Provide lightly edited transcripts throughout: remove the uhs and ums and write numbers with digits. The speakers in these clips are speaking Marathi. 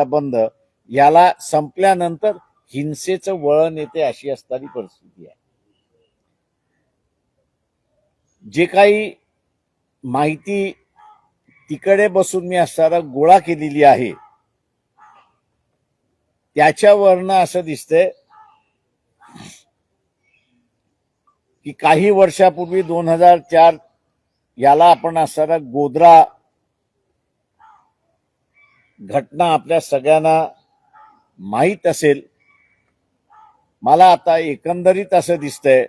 बंद याला संपल्यानंतर हिंसेचं वळण येते अशी असणारी परिस्थिती आहे. जे काही माहिती तिकडे बसून मी असणारा गोळा केलेली आहे त्याच्यावरनं असं दिसतंय की काही वर्षापूर्वी 2004 याला आपण असणारा गोधरा घटना आपल्या सगळ्यांना माहीत असेल. मला आता एकंदरीत असं दिसतंय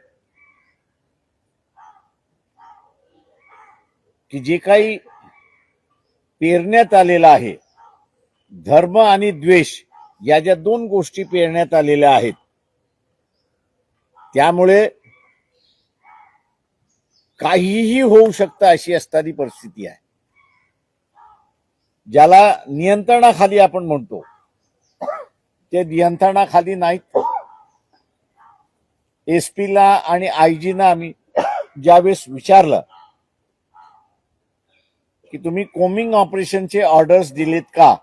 की जे काही पेरण्यात आलेलं आहे, धर्म आणि द्वेष या ज्या दोन गोष्टी पेरण्यात आलेल्या आहेत, त्यामुळे काहीही होऊ शकतं अशी असणारी परिस्थिती आहे. ज्याला नियंत्रणाखाली आपण म्हणतो ते नियंत्रणाखाली नाहीत. एसपीला आणि आयजीना आम्ही ज्यावेळेस विचारलं की तुम्ही कोमिंग ऑपरेशनचे ऑर्डर्स दिलेत का,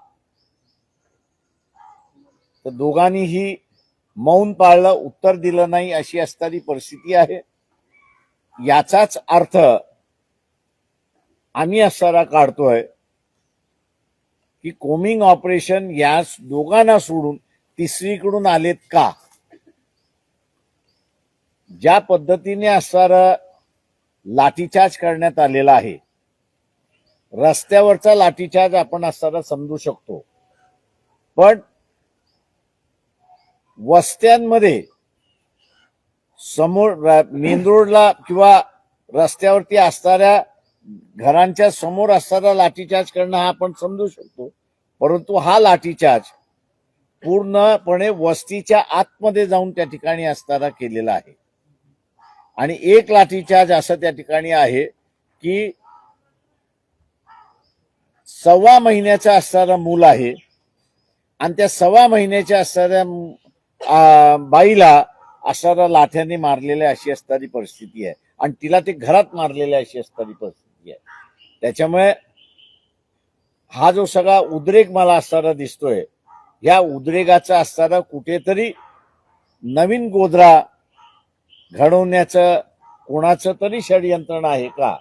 तर दोघांनीही मौन पाळलं, उत्तर दिलं नाही अशी असणारी परिस्थिती आहे. याचाच अर्थ आम्ही असारा काढतोय की कोमिंग ऑपरेशन या दोघांना सोडून तिसरीकडून आलेत का. ज्या पद्धतीने असणारा लाठीचार्ज करण्यात आलेला आहे, रस्त्यावरचा लाठीचार्ज आपण असताना समजू शकतो, पण वस्त्यांमध्ये समोर मेन रोडला किंवा रस्त्यावरती असणाऱ्या घरांच्या समोर असणारा लाठीचार्ज करणं हा आपण समजू शकतो, परंतु हा लाठीचार्ज पूर्णपणे वस्तीच्या आतमध्ये जाऊन त्या ठिकाणी असणारा केलेला आहे. आणि एक लाठीचार्ज असं त्या ठिकाणी आहे की 1.25 महिन्याचा असणारा मूल आहे आणि त्या 1.25 महिन्याच्या असणाऱ्या बाईला असणारा लाठ्याने मारलेले अशी असणारी परिस्थिती आहे आणि तिला ते घरात मारलेले अशी असणारी परिस्थिती आहे. त्याच्यामुळे हा जो सगळा उद्रेक मला असणारा दिसतोय, या उद्रेकाचा असणारा कुठेतरी नवीन गोधरा घडवण्याचं कोणाचं तरी षडयंत्र आहे का,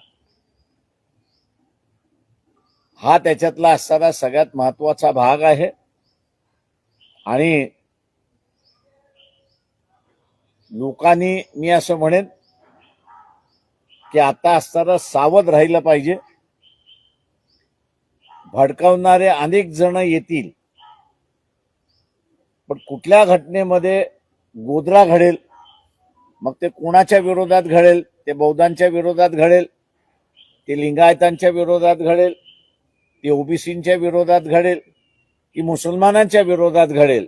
हा त्याच्यातला असणारा सगळ्यात महत्वाचा भाग आहे. आणि लोकांनी, मी असं म्हणेन की आता असणारा सावध राहिलं पाहिजे. भडकावणारे अनेक जण येतील, पण कुठल्या घटनेमध्ये गोधरा घडेल, मग ते कोणाच्या विरोधात घडेल, ते बौद्धांच्या विरोधात घडेल, ते लिंगायतांच्या विरोधात घडेल, ते ओबीसींच्या विरोधात घडेल की मुसलमानांच्या विरोधात घडेल,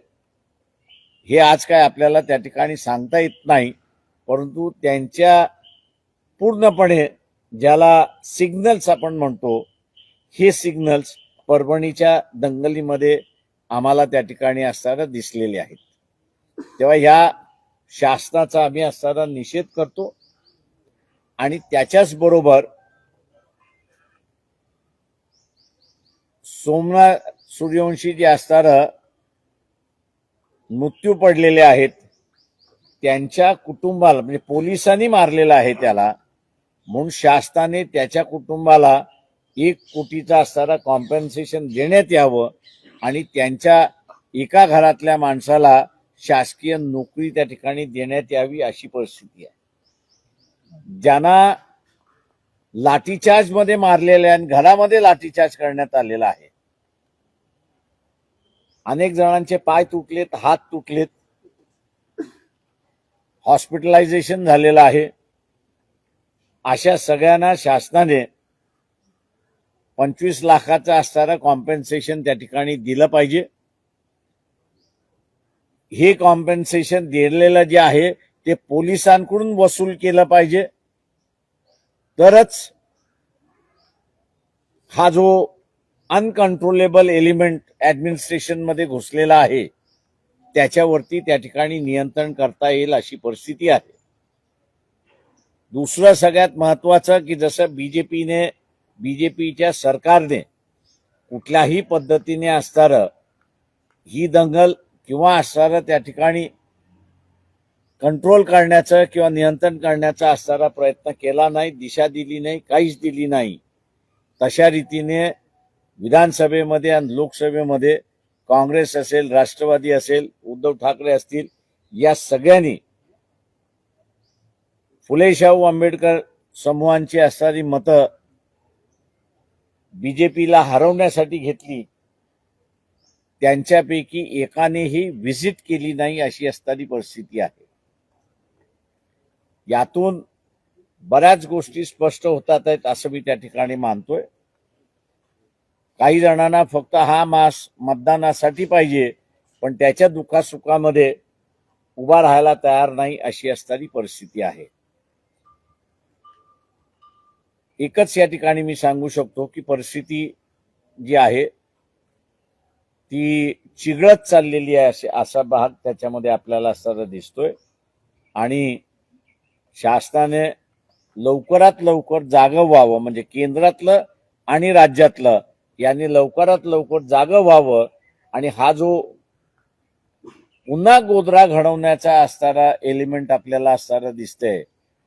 हे आज काय आपल्याला त्या ठिकाणी सांगता येत नाही. परंतु त्यांच्या पूर्णपणे ज्याला सिग्नल्स आपण म्हणतो, हे सिग्नल्स परभणीच्या दंगलीमध्ये आम्हाला त्या ठिकाणी असताना दिसलेले आहेत. तेव्हा ह्या शासनाचा आम्ही असताना निषेध करतो आणि त्याच्याच बरोबर सोमनाथ सूर्यवंशी जे असणारं मृत्यू पडलेले आहेत त्यांच्या कुटुंबाला, म्हणजे पोलिसांनी मारलेला आहे त्याला, म्हणून शासनाने त्याच्या कुटुंबाला 1 कोटीचा असणारा कॉम्पेन्सेशन देण्यात यावं आणि त्यांच्या एका घरातल्या माणसाला शासकीय नोकरी त्या ठिकाणी देण्यात यावी अशी परिस्थिती आहे. ज्यांना लाठीचार्ज मध्ये मारलेले आणि घरामध्ये लाठीचार्ज करण्यात आलेला आहे, अनेक जणांचे पाय तुटलेत, हात तुटलेत, हॉस्पिटलायझेशन झालेलं आहे. अशा सगळ्यांना शासनाने 25 लाखाचा असणारा कॉम्पेन्सेशन त्या ठिकाणी दिलं पाहिजे. हे कॉम्पेन्सेशन दिलेलं जे आहे ते पोलिसांकडून वसूल केलं पाहिजे, तरच हा जो अनकंट्रोलेबल एलिमेंट ऍडमिनिस्ट्रेशन मध्ये घुसलेला आहे त्याच्यावरती त्या ठिकाणी नियंत्रण करता येईल अशी परिस्थिती आहे. दुसरं सगळ्यात महत्वाचं की जसं बीजेपीच्या सरकारने कुठल्याही पद्धतीने असणारं ही दंगल किंवा असणारा त्या ठिकाणी कंट्रोल करण्याचं किंवा नियंत्रण करण्याचा असणारा प्रयत्न केला नाही, दिशा दिली नाही, काहीच दिली नाही. तशा रीतीने विधानसभेमध्ये आणि लोकसभेमध्ये काँग्रेस असेल, राष्ट्रवादी असेल, उद्धव ठाकरे असतील, या सगळ्यांनी फुले शाहू आंबेडकर समूहांची असणारी मतं बीजेपीला हरवण्यासाठी घेतली. त्यांच्यापैकी एकानेही व्हिजिट केली नाही अशी असणारी परिस्थिती आहे. यातून बऱ्याच गोष्टी स्पष्ट होतात आहेत असं मी त्या ठिकाणी मानतोय. काही जणांना फक्त हा मास मतदानासाठी पाहिजे, पण त्याच्या दुःखासुखामध्ये उभा राहायला तयार नाही अशी असणारी परिस्थिती आहे. एकच या ठिकाणी मी सांगू शकतो की परिस्थिती जी आहे ती चिघळत चाललेली आहे असा भाग त्याच्यामध्ये आपल्याला असताना दिसतोय. आणि शासनाने लवकरात लवकर जागं व्हावं, म्हणजे केंद्रातलं आणि राज्यातलं यांनी लवकरात लवकर जागं व्हावं आणि हा जो पुन्हा गोधरा घडवण्याचा असणारा एलिमेंट आपल्याला असणारा दिसतंय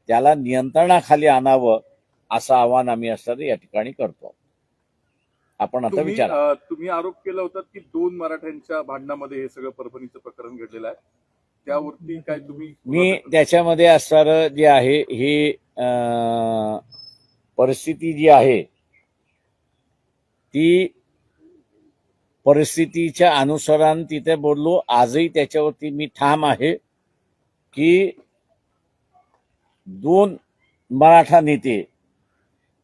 त्याला नियंत्रणाखाली आणावं असं आवाहन आम्ही असणारं या ठिकाणी करतो. आपण आता विचारा. तुम्ही आरोप केला होता की 2 मराठ्यांच्या भांडणामध्ये हे सगळं परभणीचं प्रकरण घडलेलं आहे, त्यावरती काय तुम्ही? मी त्याच्यामध्ये असणारं जे आहे हे परिस्थिती जी आहे ती परिस्थितीच्या अनुसाराने तिथे बोललो. आजही त्याच्यावरती मी ठाम आहे की 2 मराठा नेते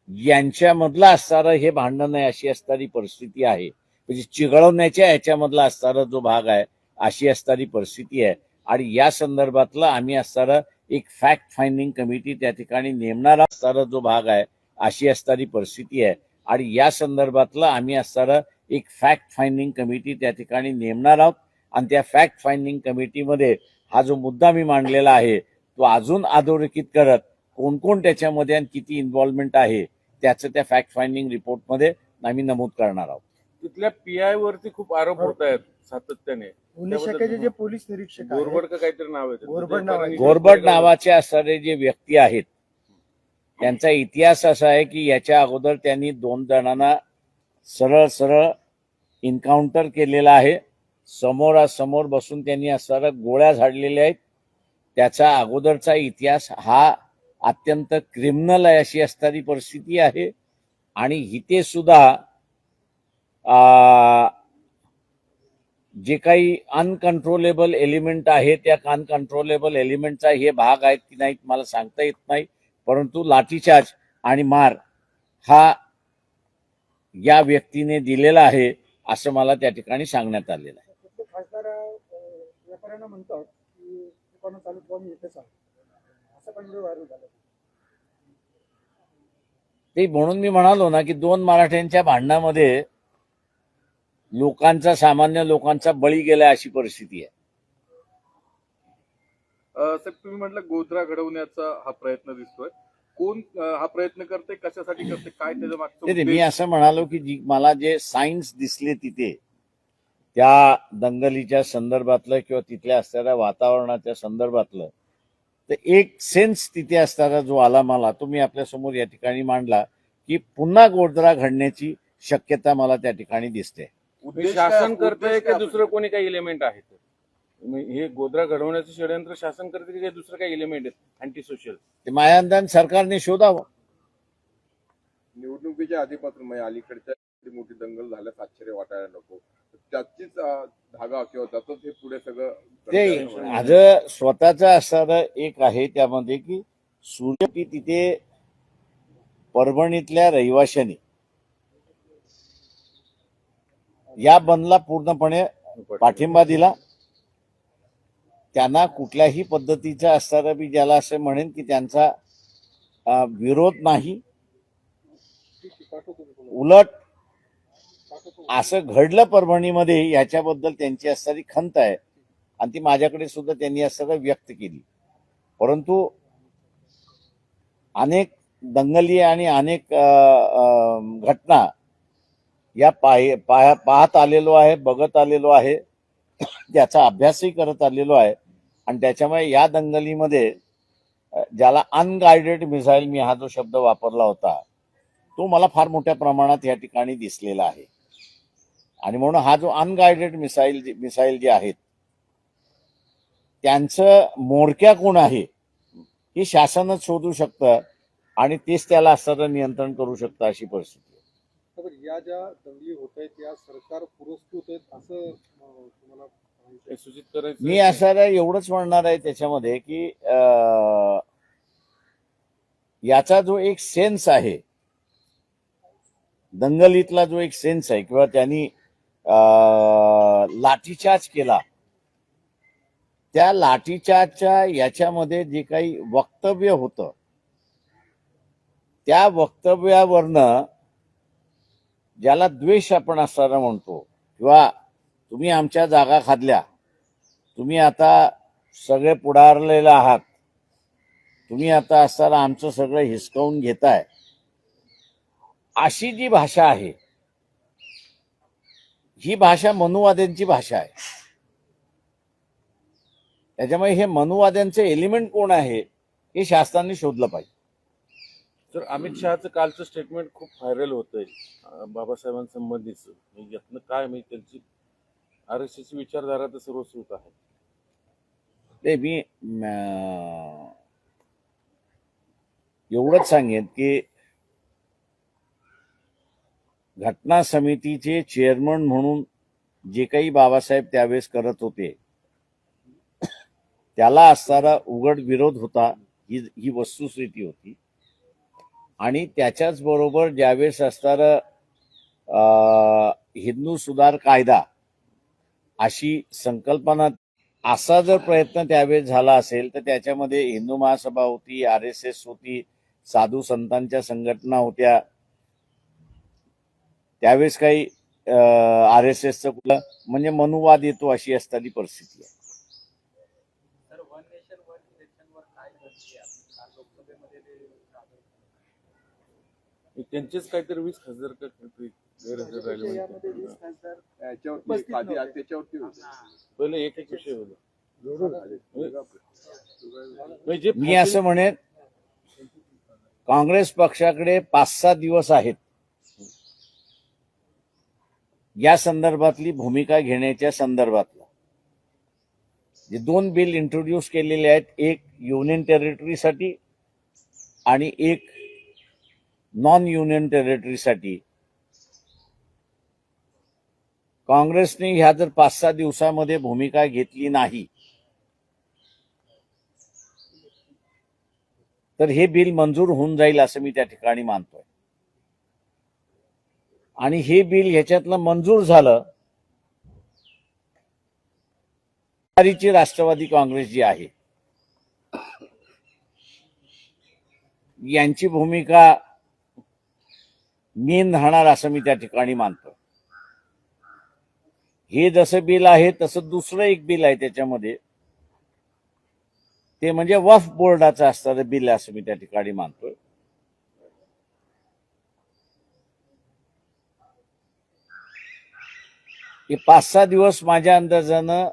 यांच्यामधलं असणारं हे भांडण आहे अशी असणारी परिस्थिती आहे. म्हणजे चिघळवण्याच्या ह्याच्यामधला असणारा जो भाग आहे अशी असणारी परिस्थिती आहे. आणि या संदर्भातलं आम्ही असणारं एक फॅक्ट फाइंडिंग कमिटी त्या ठिकाणी नेमणारा असणारा जो भाग आहे अशी असणारी परिस्थिती आहे. आणि या संदर्भातलं आम्ही असणारं एक फॅक्ट फाइंडिंग कमिटी त्या ठिकाणी नेमणार आहोत. आणि त्या फॅक्ट फाइंडिंग कमिटीमध्ये हा जो मुद्दा मी मांडलेला आहे तो अजून अधोरेखित करत कोण कोण त्याच्यामध्ये आणि किती इन्व्हॉल्वमेंट आहे त्याचं त्या फॅक्ट फाइंडिंग रिपोर्टमध्ये आम्ही नमूद करणार आहोत. तिथल्या पीआय वरती खूप आरोप होत आहेत सातत्याने. पुणे शाखेचे जे पोलीस निरीक्षक आहेत, गोरबड का काहीतरी नाव आहे गोरबड नाव आहे. गोरबट नावाचे असणारे जे व्यक्ती आहेत त्यांचा इतिहास असा आहे की याच्या अगोदर त्यांनी 2 जणांना सरळ सरळ इन्काउंटर केलेला आहे. समोरासमोर बसून त्यांनी असणाऱ्या गोळ्या झाडलेल्या आहेत. त्याचा अगोदरचा इतिहास हा अत्यंत क्रिमिनल आहे अशी असणारी परिस्थिती आहे. आणि इथे सुद्धा जे काही अनकंट्रोलेबल एलिमेंट आहे त्या अनकंट्रोलेबल एलिमेंटचा हे भाग आहेत की नाहीत मला सांगता येत नाही, परंतु लाठीचार्ज आणि मार हा या व्यक्तीने दिलेला आहे असं मला त्या ठिकाणी सांगण्यात आलेलं आहे. खासदार व्यापाऱ्यांना म्हणतात की दुकानं चालू ठेवा, मी इथेच आहे, असं पण व्हायरल झालं. ते म्हणून मी म्हणालो ना की 2 मराठ्यांच्या भांडणामध्ये लोकांचा, सामान्य लोकांचा बळी गेला अशी परिस्थिती आहे. साहेब, तुम्ही म्हटलं गोधरा घडवण्याचा हा प्रयत्न दिसतोय. कोण हा प्रयत्न करते, कशासाठी करते, काय त्याच्या मागचं मी उद्देश? असं म्हणालो की मला जे सायन्स दिसले तिथे त्या दंगलीच्या संदर्भातलं किंवा तिथल्या असणाऱ्या वातावरणाच्या संदर्भातलं तर एक सेन्स तिथे असणारा जो आला मला तो मी आपल्यासमोर या ठिकाणी मांडला की पुन्हा गोधरा घडण्याची शक्यता मला त्या ठिकाणी दिसते. उद्देश काय- शासन करतंय उद्देश की काय दुसरं कोणी काही एलिमेंट आहे? हे गोधरा घडवण्याचं षडयंत्र शासन करते की दुसरं काही एलिमेंट आहेत अँटी सोशल? ते माझ्या अंदाज सरकारने शोधावं. निवडणुकीच्या आधीपासून म्हणजे अलीकडच्या एवढी मोठी दंगल झाल्यास आश्चर्य वाटायला नको. त्याचीच धागा किंवा त्यातच हे पुढे सगळं ते घडतंय. माझं स्वतःचं असणारं एक आहे त्यामध्ये की सूर्यपी तिथे परभणीतल्या रहिवाशांनी या बंदला पूर्णपणे पाठिंबा दिला. त्यांना कुठल्याही पद्धतीचा असणारा मी ज्याला असं म्हणेन की त्यांचा विरोध नाही, उलट असं घडलं परभणीमध्ये याच्याबद्दल त्यांची असणारी खंत आहे आणि ती माझ्याकडे सुद्धा त्यांनी असं व्यक्त केली. परंतु अनेक दंगली आणि अनेक घटना या पाहत आलेलो आहे, बघत आलेलो आहे. त्याचा अभ्यासही करत आलेलो आहे. आणि त्याच्यामुळे या दंगलीमध्ये ज्याला अनगायडेड मिसाईल, मी हा जो शब्द वापरला होता, तो मला फार मोठ्या प्रमाणात या ठिकाणी दिसलेला आहे. आणि म्हणून हा जो अनगायडेड मिसाईल जे आहेत त्यांचं म्होरक्या कोण आहे हे शासनच शोधू शकतं आणि तेच त्याला असणारं नियंत्रण करू शकतं, अशी परिस्थिती आहे. तर या ज्या दंगली होत आहेत या सरकार पुरस्कृत आहेत असं तुम्हाला हे सूचित करायचं मी असं एवढंच म्हणणार आहे त्याच्यामध्ये की याचा जो एक सेन्स आहे, दंगलीतला जो एक सेन्स आहे, किंवा त्यांनी लाठीचार्ज केला, त्या लाठीचार्जच्या याच्यामध्ये जे काही वक्तव्य होतं त्या वक्तव्यावरनं ज्याला द्वेष आपण असणारा म्हणतो, किंवा तुम्ही आमच्या जागा खाल्ल्या, तुम्ही आता सगळे पुढारलेले आहात, तुम्ही आता असताना आमचं सगळं हिसकावून घेताय, अशी जी भाषा आहे ही भाषा मनुवाद्यांची भाषा आहे. त्याच्यामुळे हे मनुवाद्यांचे एलिमेंट कोण आहे हे शासनाने शोधलं पाहिजे. तर अमित शहाचं कालचं स्टेटमेंट खूप व्हायरल होतंय बाबासाहेबांसंबंधीचं. यातनं काय म्हणजे त्यांची आरएसएसची विचारधारा तर सर्वश्रुत आहे. ते मी एवढंच सांगेन की घटना समितीचे चेअरमन म्हणून जे काही बाबासाहेब त्यावेळेस करत होते त्याला असणारा उघड विरोध होता, ही वस्तुस्थिती होती. आणि त्याच्याच बरोबर ज्यावेळेस असणारं हिंदू सुधार कायदा अशी संकल्पना, असा जर प्रयत्न त्यावेळेस झाला असेल तर त्याच्यामध्ये हिंदू महासभा होती, RSS होती, साधू संतांच्या संघटना होत्या. त्यावेळेस काही RSSचं कुठलं म्हणजे मनुवाद येतो, अशी असताना परिस्थिती आहे. त्यांचेच काहीतरी 20 खासदार का काहीतरी गैरहजर राहिले यामध्ये म्हणजे. 20 खासदार याच्यावरती आधी त्याच्यावरती होते. पहिले एक विषय होता म्हणजे मी असं म्हणेन, काँग्रेस पक्षाकडे 5-6 दिवस आहेत या संदर्भातली भूमिका घेण्याच्या संदर्भातलं. जे 2 बिल इंट्रोड्यूस केलेले आहेत, एक युनियन टेरिटरीसाठी आणि एक नॉन युनियन टेरिटरीसाठी, काँग्रेसने ह्या जर 5-6 दिवसामध्ये भूमिका घेतली नाही तर हे बिल मंजूर होऊन जाईल असं मी त्या ठिकाणी मानतोय. आणि हे बिल ह्याच्यातलं मंजूर झालं, राष्ट्रवादी काँग्रेस जी आहे यांची भूमिका मीन राहणार असं मी त्या ठिकाणी मानतो. हे जसं बिल आहे तसं दुसरं एक बिल आहे त्याच्यामध्ये, ते म्हणजे वक्फ बोर्डाचं असणारं बिल असं मी त्या ठिकाणी मानतोय. हे 5-6 दिवस माझ्या अंदाजानं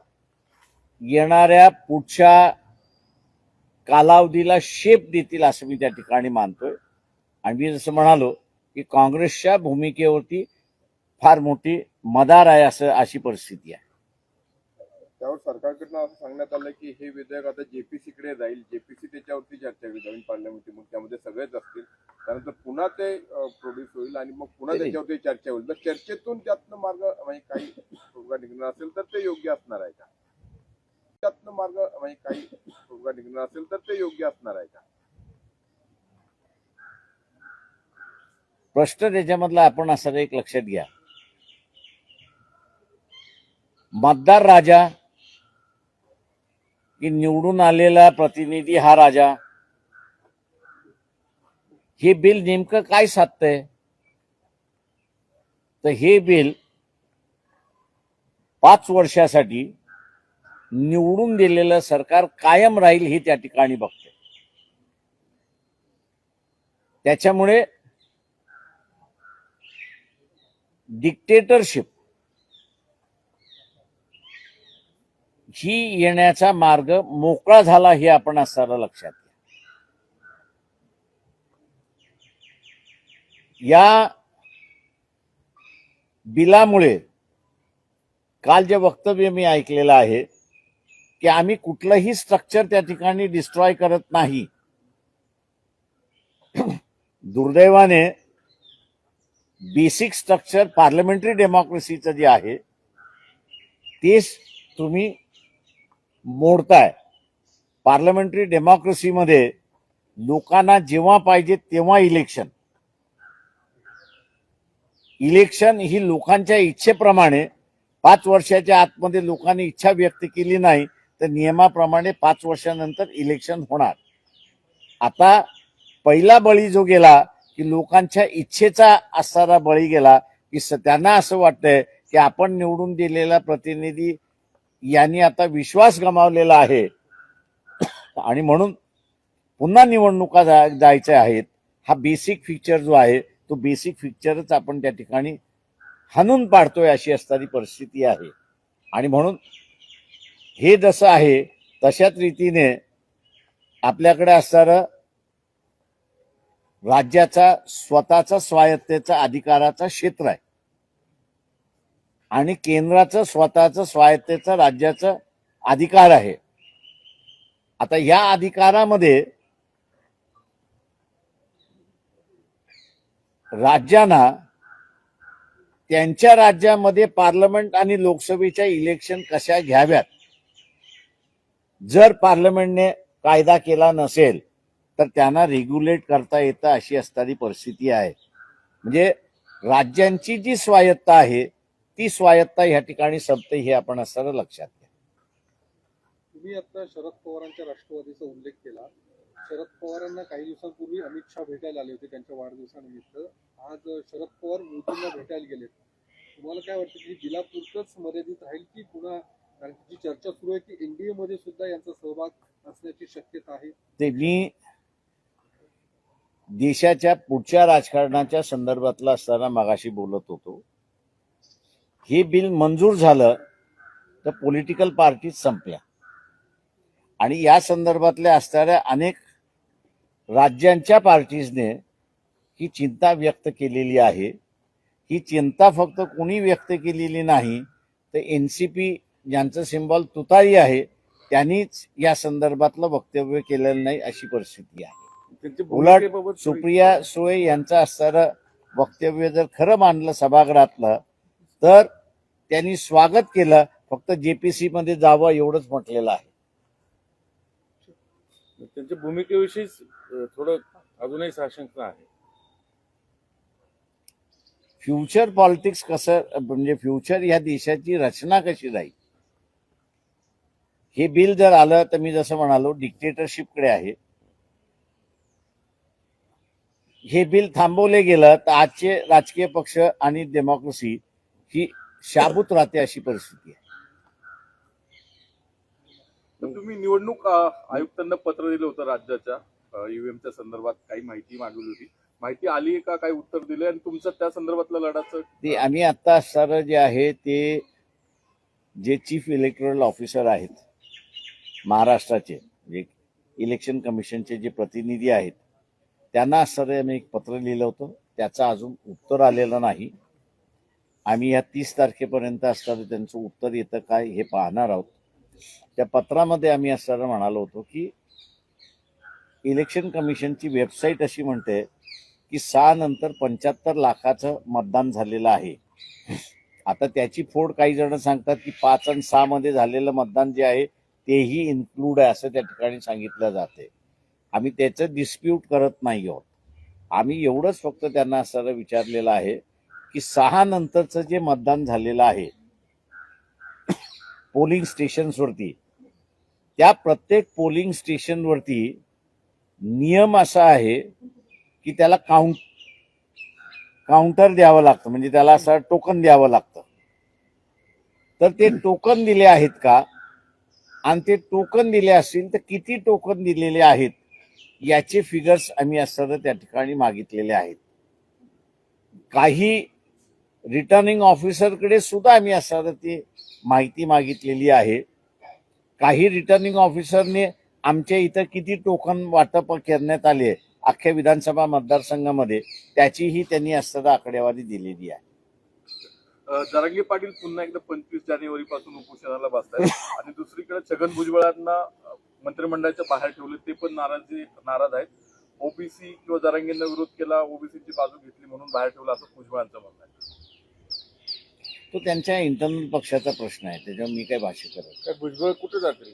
येणाऱ्या पुढच्या कालावधीला शेप देतील असं मी त्या ठिकाणी मानतोय. आणि मी जसं म्हणालो की काँग्रेसच्या भूमिकेवरती फार मोठी मदार आहे असं अशी परिस्थिती आहे. त्यावर सरकारकडनं असं सांगण्यात आलं की हे विधेयक आता JPC कडे जाईल, JPC त्याच्यावरती चर्चा होईल नवीन पार्लमेंटमध्ये, त्यामध्ये सगळेच असतील, त्यानंतर पुन्हा ते प्रोड्यूस होईल आणि मग पुन्हा त्याच्यावरती चर्चा होईल. तर चर्चेतून त्यातनं मार्ग म्हणजे काही तोडगा निघणार असेल तर ते योग्य असणार आहे का? त्यातनं मार्ग म्हणजे काही तोडगा निघणार असेल तर ते योग्य असणार आहे का? प्रश्न त्याच्यामधला आपण असं एक लक्षात घ्या, मतदार राजा की निवडून आलेला प्रतिनिधी हा राजा, हे बिल नेमकं काय साधतंय? तर हे बिल 5 वर्षासाठी निवडून दिलेलं सरकार कायम राहील हे त्या ठिकाणी बघतंय. त्याच्यामुळे डिक्टेटरशिप ही येण्याचा मार्ग मोकळा झाला हे आपण असताना लक्षात घ्या. या बिलामुळे काल जे वक्तव्य मी ऐकलेलं आहे की आम्ही कुठलंही स्ट्रक्चर त्या ठिकाणी डिस्ट्रॉय करत नाही. दुर्दैवाने बेसिक स्ट्रक्चर पार्लमेंटरी डेमोक्रेसीचं जे आहे तेच तुम्ही मोडताय. पार्लमेंटरी डेमोक्रेसीमध्ये लोकांना जेव्हा पाहिजे तेव्हा इलेक्शन ही लोकांच्या इच्छेप्रमाणे 5 वर्षाच्या आतमध्ये लोकांनी इच्छा व्यक्त केली नाही तर नियमाप्रमाणे 5 वर्षानंतर इलेक्शन होणार. आता पहिला बळी जो गेला की लोकांच्या इच्छेचा असणारा बळी गेला की त्यांना असं वाटतंय की आपण निवडून दिलेला प्रतिनिधी यांनी आता विश्वास गमावलेला आहे आणि म्हणून पुन्हा निवडणुका जायच्या आहेत. हा बेसिक फीचर जो आहे तो बेसिक फीचरच आपण त्या ठिकाणी हाणून पाडतोय अशी असणारी परिस्थिती आहे. आणि म्हणून हे जसं आहे तशाच रीतीने आपल्याकडे असणारं राज्याचा स्वतःचा स्वायत्तेचा अधिकाराचा क्षेत्र आहे आणि केंद्राचं स्वतःचं स्वायत्तेचा राज्याचा अधिकार आहे. आता या अधिकारामध्ये राज्यांना त्यांच्या राज्यामध्ये पार्लमेंट आणि लोकसभेच्या इलेक्शन कशा घ्याव्यात जर पार्लमेंटने कायदा केला नसेल तर त्यांना रेग्युलेट करता येतं अशी असणारी परिस्थिती आहे. म्हणजे राज्यांची जी स्वायत्ता आहे ती स्वायत्ता ह्या ठिकाणी संपते हे आपण असताना लक्षात घ्या. तुम्ही आता शरद पवारांच्या राष्ट्रवादीचा उल्लेख केला. शरद पवारांना काही दिवसांपूर्वी अमित शहा भेटायला आले होते त्यांच्या वाढदिवसानिमित्त. आज शरद पवार मोदींना भेटायला गेलेत. तुम्हाला काय वाटतं की बिलापुरतच मर्यादित राहील की पुन्हा, कारण जी चर्चा सुरू आहे की एनडीए मध्ये सुद्धा यांचा सहभाग असण्याची शक्यता आहे? ते मी देशाच्या पुढच्या राजकारणाच्या संदर्भातला असताना मगाशी बोलत होतो. हे बिल मंजूर झालं तर पॉलिटिकल पार्टीज संपल्या आणि या संदर्भातल्या असणाऱ्या अनेक राज्यांच्या पार्टीजने ही चिंता व्यक्त केलेली आहे. ही चिंता फक्त कोणी व्यक्त केलेली नाही तर एनसीपी ज्यांचं सिंबॉल तुतारी आहे त्यांनीच या संदर्भातलं वक्तव्य केलेलं नाही अशी परिस्थिती आहे. उलट सुप्रिया सुळे यांचं असणारं वक्तव्य जर खरं मानलं सभागृहातलं तर त्यांनी स्वागत केलं, फक्त जेपीसी मध्ये जावं एवढंच म्हटलेलं आहे. त्यांच्या भूमिकेविषयी थोडं अजूनही साशंकता आहे. फ्युचर पॉलिटिक्स कसं, म्हणजे फ्युचर या देशाची रचना कशी राहील हे बिल जर आलं तर मी जसं म्हणालो डिक्टेटरशिपकडे आहे. हे बिल थांबवले गेलं तर आजचे राजकीय पक्ष आणि डेमोक्रेसी ही शाबूत राहते अशी परिस्थिती आहे. तर तुम्ही निवडणूक आयुक्तांना पत्र दिलं होतं राज्याच्या ईव्हीएमच्या संदर्भात, काही माहिती मागवली होती. माहिती आली आहे का, काही उत्तर दिले आणि तुमचं त्या संदर्भातलं लढाचं? ते आम्ही आता असणारं जे आहे ते जे चीफ इलेक्टोरल ऑफिसर आहेत महाराष्ट्राचे, जे इलेक्शन कमिशनचे जे प्रतिनिधी आहेत त्यांना असणारं आम्ही एक पत्र लिहिलं होतं. त्याचं अजून उत्तर आलेलं नाही. आम्ही या 30 तारखेपर्यंत असणारं त्यांचं उत्तर येतं काय हे पाहणार आहोत. त्या पत्रामध्ये आम्ही असणारं म्हणालो होतो की इलेक्शन कमिशनची वेबसाईट अशी म्हणते की 6 नंतर 75 लाखाचं मतदान झालेलं आहे. आता त्याची फोड काही जण सांगतात की 5 आणि 6 मध्ये झालेलं मतदान जे आहे तेही इन्क्लूड आहे असं त्या ठिकाणी सांगितलं जाते. आम्ही त्याचं डिस्प्यूट करत नाही आहोत. आम्ही एवढंच फक्त त्यांना असं विचारलेलं आहे की 6 नंतरचं जे मतदान झालेलं आहे पोलिंग स्टेशन्सवरती, त्या प्रत्येक पोलिंग स्टेशनवरती नियम असा आहे की त्याला काउंटर द्यावं लागतं, म्हणजे त्याला असं टोकन द्यावं लागतं. तर ते टोकन दिले आहेत का, आणि ते टोकन दिले असतील तर किती टोकन दिलेले आहेत याचे फिगर्स आम्ही असं त्या ठिकाणी मागितलेले आहेत. काही रिटर्निंग ऑफिसरकडे सुद्धा आम्ही असं ती माहिती मागितलेली आहे काही रिटर्निंग ऑफिसरने आमच्या इथं किती टोकन वाटप करण्यात आले अख्ख्या विधानसभा मतदारसंघामध्ये त्याचीही त्यांनी असताना आकडेवारी दिलेली आहे. जरांगे पाटील पुन्हा एकदा 25 जानेवारी पासून उपोषणाला बसतात आणि दुसरीकडे छगन भुजबळांना मंत्रिमंडळाच्या बाहेर ठेवले, ते पण नाराज आहेत. ओबीसी किंवा जरांगेंना विरोध केला, ओबीसीची बाजू घेतली म्हणून बाहेर ठेवलं असं भुजबळांचं म्हणणं आहे. तो त्यांच्या इंटरनल पक्षाचा प्रश्न आहे, त्याच्यावर मी काही भाष्य करत काय भुजबळ कुठे जातील?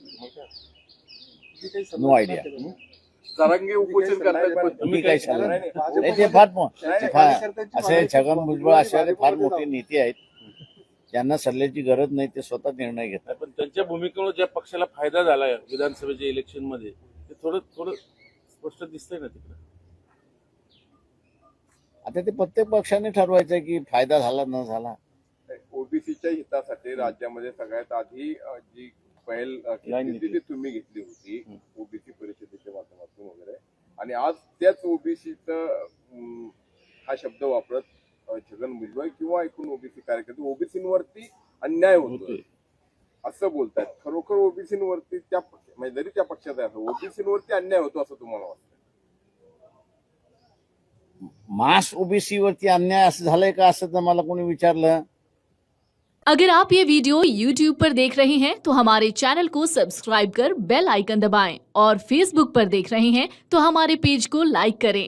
जी काही नो समज आयडिया. नाही. जरांगे उपोषण करतायत पण तुम्ही काय सांगा नाही, नाही, भाजपमध्ये ते फार कार्यकर्त्यांची असे मागणी छगन खूप भुजबळ असे फार पुढे मोठे जाऊ. नेते आहेत, त्यांना सल्ल्याची गरज नाही, ते स्वतः निर्णय घेतात. पण त्यांच्या भूमिकेमुळे ज्या पक्षाला फायदा झाला विधानसभेच्या इलेक्शन मध्ये ते थोडं स्पष्ट दिसतंय ना तिकडे. आता ते प्रत्येक पक्षाने ठरवायचं की फायदा झाला न झाला. ओबीसीच्या हितासाठी राज्यामध्ये सगळ्यात आधी जी पहिल घेतली ती तुम्ही घेतली होती ओबीसी परिषदेच्या माध्यमातून वगैरे, आणि आज त्याच ओबीसीचं हा शब्द वापरत छगन भुजबळ किंवा एकूण ओबीसी कार्यकर्ते ओबीसीवरती अन्याय होतोय असं बोलतायत. खरोखर ओबीसीवरती त्या म्हणजे जरी त्या पक्षात आहे असं ओबीसीवरती अन्याय होतो असं तुम्हाला वाटतं? मास ओबीसी वरती अन्याय असं झालंय का असं तर मला कोणी विचारलं. अगर आप ये वीडियो YouTube पर देख रहे हैं तो हमारे चैनल को सब्सक्राइब कर बेल आइकन दबाएं और Facebook पर देख रहे हैं तो हमारे पेज को लाइक करें।